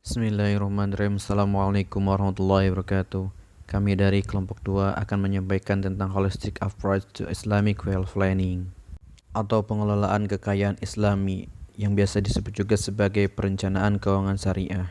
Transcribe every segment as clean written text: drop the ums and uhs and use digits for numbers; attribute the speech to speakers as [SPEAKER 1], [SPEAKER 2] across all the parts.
[SPEAKER 1] Bismillahirrahmanirrahim. Assalamualaikum warahmatullahi wabarakatuh. Kami dari kelompok 2 akan menyampaikan tentang holistic approach to Islamic wealth planning atau pengelolaan kekayaan Islami yang biasa disebut juga sebagai perencanaan keuangan syariah.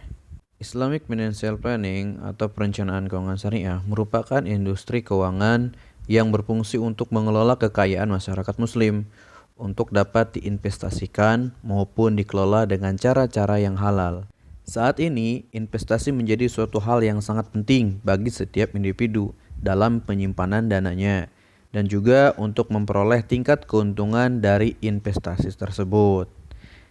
[SPEAKER 1] Islamic Financial Planning atau perencanaan keuangan syariah merupakan industri keuangan yang berfungsi untuk mengelola kekayaan masyarakat muslim untuk dapat diinvestasikan maupun dikelola dengan cara-cara yang halal. Saat ini, investasi menjadi suatu hal yang sangat penting bagi setiap individu dalam penyimpanan dananya dan juga untuk memperoleh tingkat keuntungan dari investasi tersebut.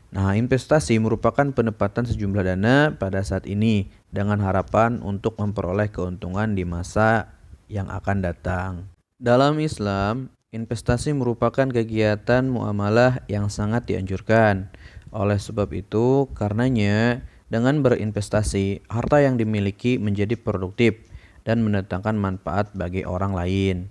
[SPEAKER 1] Nah, investasi merupakan penempatan sejumlah dana pada saat ini dengan harapan untuk memperoleh keuntungan di masa yang akan datang. Dalam Islam, investasi merupakan kegiatan muamalah yang sangat dianjurkan. Oleh sebab itu, karenanya dengan berinvestasi, harta yang dimiliki menjadi produktif dan mendatangkan manfaat bagi orang lain.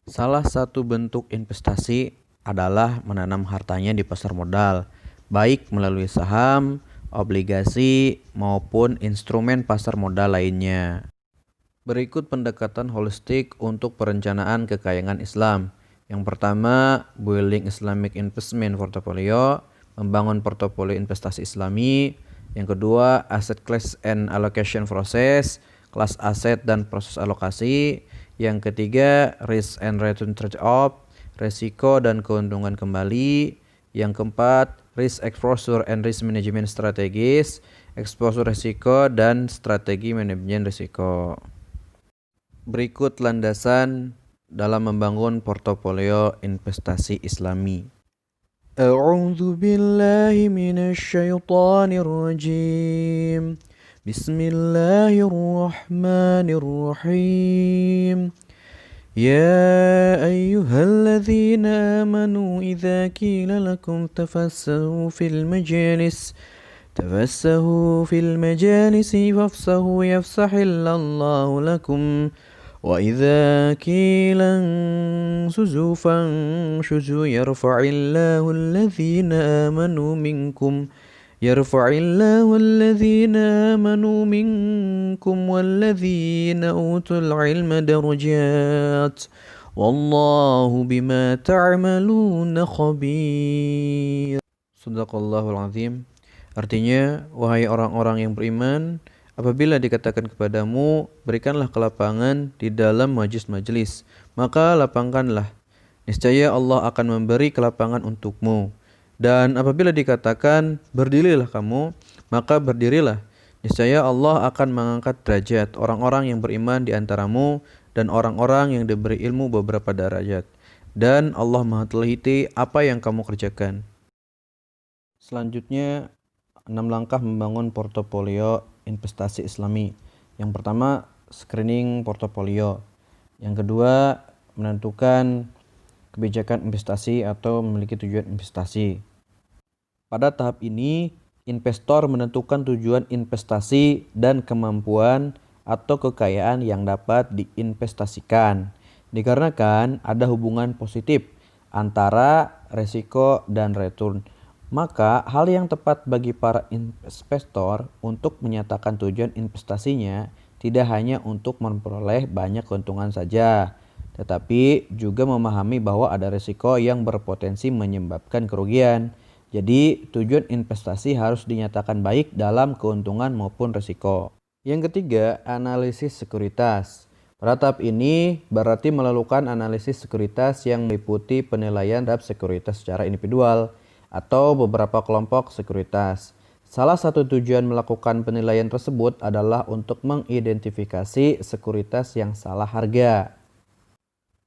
[SPEAKER 1] Salah satu bentuk investasi adalah menanam hartanya di pasar modal, baik melalui saham, obligasi, maupun instrumen pasar modal lainnya. Berikut pendekatan holistik untuk perencanaan kekayaan Islam. Yang pertama, building Islamic investment portfolio, membangun portofolio investasi Islami. Yang kedua, asset class and allocation process, kelas aset dan proses alokasi. Yang ketiga, risk and return trade-off, resiko dan keuntungan kembali. Yang keempat, risk exposure and risk management strategis, exposure risiko dan strategi manajemen risiko. Berikut landasan dalam membangun portofolio investasi Islami. A'udzu billahi minasyaitonir rajim. Bismillahirrahmanirrahim. Ya ayyuhalladzina amanu idza qila lakum tafassahu fil majalis fafsahu yafsahillallahu lakum. وَإِذَا قِيلَ انشُزُوا فَانشُزُوا يَرْفَعِ اللَّهُ الَّذِينَ آمَنُوا مِنكُمْ وَالَّذِينَ أُوتُوا الْعِلْمَ دَرَجَاتٍ وَاللَّهُ بِمَا تَعْمَلُونَ خَبِيرٌ. Shadaqallahul Azim. Artinya, wahai orang-orang yang beriman, apabila dikatakan kepadamu, berikanlah kelapangan di dalam majlis-majlis, maka lapangkanlah. Niscaya Allah akan memberi kelapangan untukmu. Dan apabila dikatakan, berdirilah kamu, maka berdirilah. Niscaya Allah akan mengangkat derajat orang-orang yang beriman di antaramu dan orang-orang yang diberi ilmu beberapa derajat. Dan Allah Maha teliti apa yang kamu kerjakan. Selanjutnya, 6 langkah membangun portofolio investasi Islami. Yang pertama, screening portofolio. Yang kedua, menentukan kebijakan investasi atau memiliki tujuan investasi. Pada tahap ini, investor menentukan tujuan investasi dan kemampuan atau kekayaan yang dapat diinvestasikan. Dikarenakan ada hubungan positif antara resiko dan return. Maka hal yang tepat bagi para investor untuk menyatakan tujuan investasinya tidak hanya untuk memperoleh banyak keuntungan saja, tetapi juga memahami bahwa ada risiko yang berpotensi menyebabkan kerugian. Jadi tujuan investasi harus dinyatakan baik dalam keuntungan maupun risiko. Yang ketiga, analisis sekuritas. Pada tahap ini berarti melakukan analisis sekuritas yang meliputi penilaian terhadap sekuritas secara individual atau beberapa kelompok sekuritas. Salah satu tujuan melakukan penilaian tersebut adalah untuk mengidentifikasi sekuritas yang salah harga.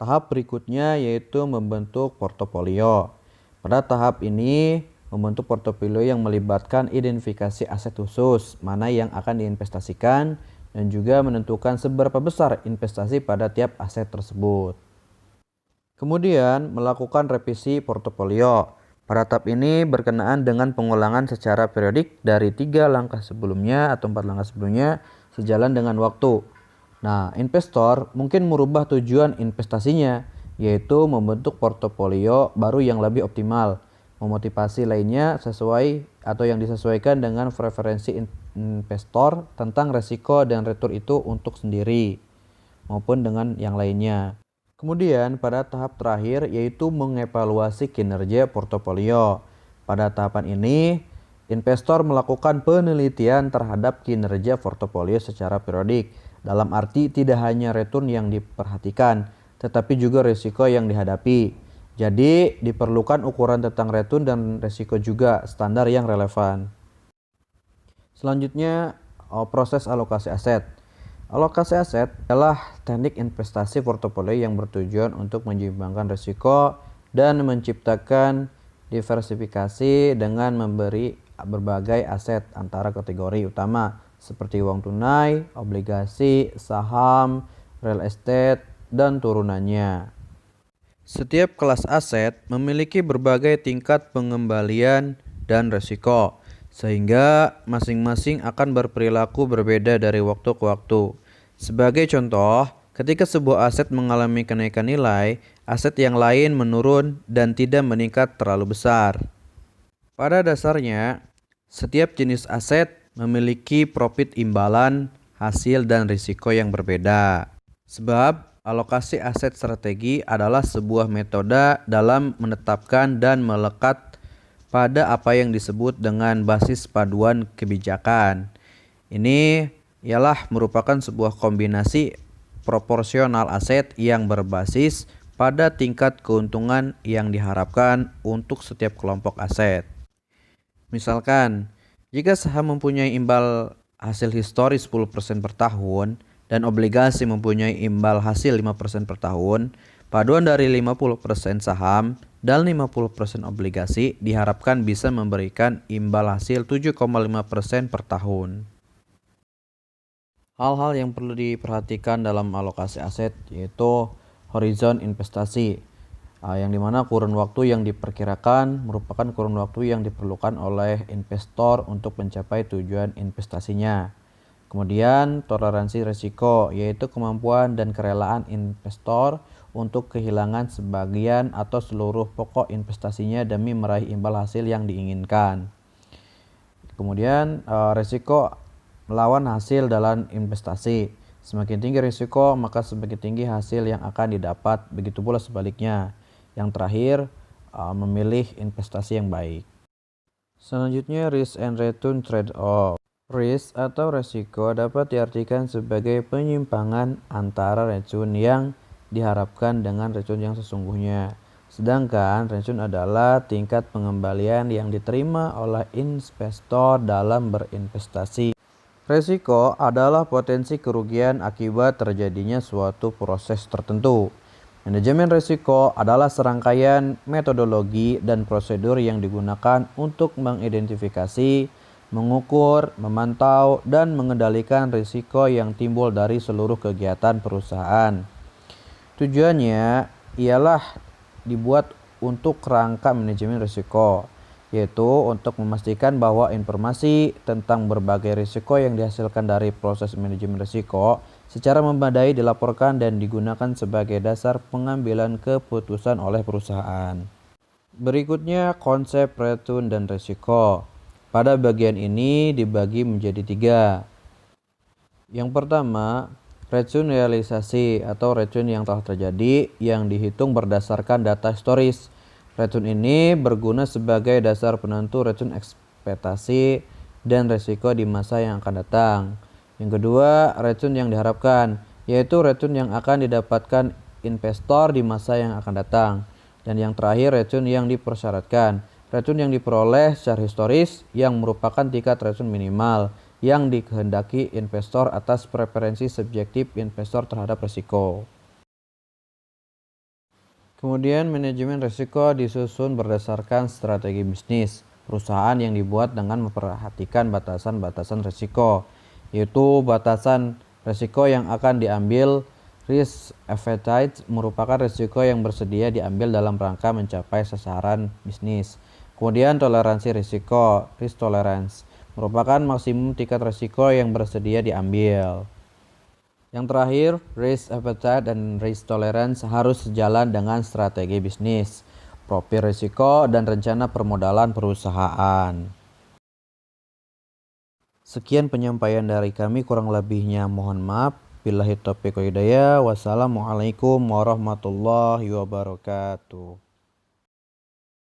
[SPEAKER 1] Tahap berikutnya yaitu membentuk portofolio. Pada tahap ini, membentuk portofolio yang melibatkan identifikasi aset khusus, mana yang akan diinvestasikan, dan juga menentukan seberapa besar investasi pada tiap aset tersebut. Kemudian, melakukan revisi portofolio. Pada tahap ini berkenaan dengan pengulangan secara periodik dari 3 langkah sebelumnya atau 4 langkah sebelumnya sejalan dengan waktu. Nah, investor mungkin merubah tujuan investasinya, yaitu membentuk portofolio baru yang lebih optimal. Memotivasi lainnya sesuai atau yang disesuaikan dengan preferensi investor tentang resiko dan return itu untuk sendiri maupun dengan yang lainnya. Kemudian pada tahap terakhir yaitu mengevaluasi kinerja portofolio. Pada tahapan ini, investor melakukan penelitian terhadap kinerja portofolio secara periodik. Dalam arti tidak hanya return yang diperhatikan, tetapi juga risiko yang dihadapi. Jadi diperlukan ukuran tentang return dan risiko juga standar yang relevan. Selanjutnya, proses alokasi aset. Alokasi aset adalah teknik investasi portofolio yang bertujuan untuk menyeimbangkan risiko dan menciptakan diversifikasi dengan memberi berbagai aset antara kategori utama seperti uang tunai, obligasi, saham, real estate, dan turunannya. Setiap kelas aset memiliki berbagai tingkat pengembalian dan risiko, sehingga masing-masing akan berperilaku berbeda dari waktu ke waktu. Sebagai contoh, ketika sebuah aset mengalami kenaikan nilai, aset yang lain menurun dan tidak meningkat terlalu besar. Pada dasarnya, setiap jenis aset memiliki profit imbalan, hasil, dan risiko yang berbeda. Sebab alokasi aset strategi adalah sebuah metode dalam menetapkan dan melekat pada apa yang disebut dengan basis paduan kebijakan. Ini ialah merupakan sebuah kombinasi proporsional aset yang berbasis pada tingkat keuntungan yang diharapkan untuk setiap kelompok aset. Misalkan, jika saham mempunyai imbal hasil historis 10% per tahun dan obligasi mempunyai imbal hasil 5% per tahun, paduan dari 50% saham dan 50% obligasi diharapkan bisa memberikan imbal hasil 7,5% per tahun. Hal-hal yang perlu diperhatikan dalam alokasi aset yaitu horizon investasi, yang dimana kurun waktu yang diperkirakan merupakan kurun waktu yang diperlukan oleh investor untuk mencapai tujuan investasinya. Kemudian toleransi risiko, yaitu kemampuan dan kerelaan investor untuk kehilangan sebagian atau seluruh pokok investasinya demi meraih imbal hasil yang diinginkan. Kemudian risiko melawan hasil dalam investasi. Semakin tinggi risiko, maka semakin tinggi hasil yang akan didapat. Begitu pula sebaliknya. Yang terakhir, memilih investasi yang baik. Selanjutnya, risk and return trade-off. Risk atau resiko dapat diartikan sebagai penyimpangan antara return yang diharapkan dengan return yang sesungguhnya. Sedangkan return adalah tingkat pengembalian yang diterima oleh investor dalam berinvestasi. Resiko adalah potensi kerugian akibat terjadinya suatu proses tertentu. Manajemen risiko adalah serangkaian metodologi dan prosedur yang digunakan untuk mengidentifikasi, mengukur, memantau, dan mengendalikan risiko yang timbul dari seluruh kegiatan perusahaan. Tujuannya ialah dibuat untuk kerangka manajemen risiko, yaitu untuk memastikan bahwa informasi tentang berbagai risiko yang dihasilkan dari proses manajemen risiko secara memadai dilaporkan dan digunakan sebagai dasar pengambilan keputusan oleh perusahaan. Berikutnya, konsep return dan risiko. Pada bagian ini dibagi menjadi 3. Yang pertama, return realisasi atau return yang telah terjadi yang dihitung berdasarkan data historis. Return ini berguna sebagai dasar penentu return ekspektasi dan risiko di masa yang akan datang. Yang kedua, return yang diharapkan, yaitu return yang akan didapatkan investor di masa yang akan datang. Dan yang terakhir, return yang dipersyaratkan, return yang diperoleh secara historis yang merupakan tingkat return minimal yang dikehendaki investor atas preferensi subjektif investor terhadap risiko. Kemudian manajemen risiko disusun berdasarkan strategi bisnis perusahaan yang dibuat dengan memperhatikan batasan-batasan risiko, yaitu batasan risiko yang akan diambil. Risk appetite merupakan risiko yang bersedia diambil dalam rangka mencapai sasaran bisnis. Kemudian toleransi risiko, risk tolerance, merupakan maksimum tingkat risiko yang bersedia diambil. Yang terakhir, risk appetite dan risk tolerance harus sejalan dengan strategi bisnis, profil risiko, dan rencana permodalan perusahaan. Sekian penyampaian dari kami, kurang lebihnya mohon maaf. Billahi taufiq wal hidayah. Wassalamualaikum warahmatullahi wabarakatuh.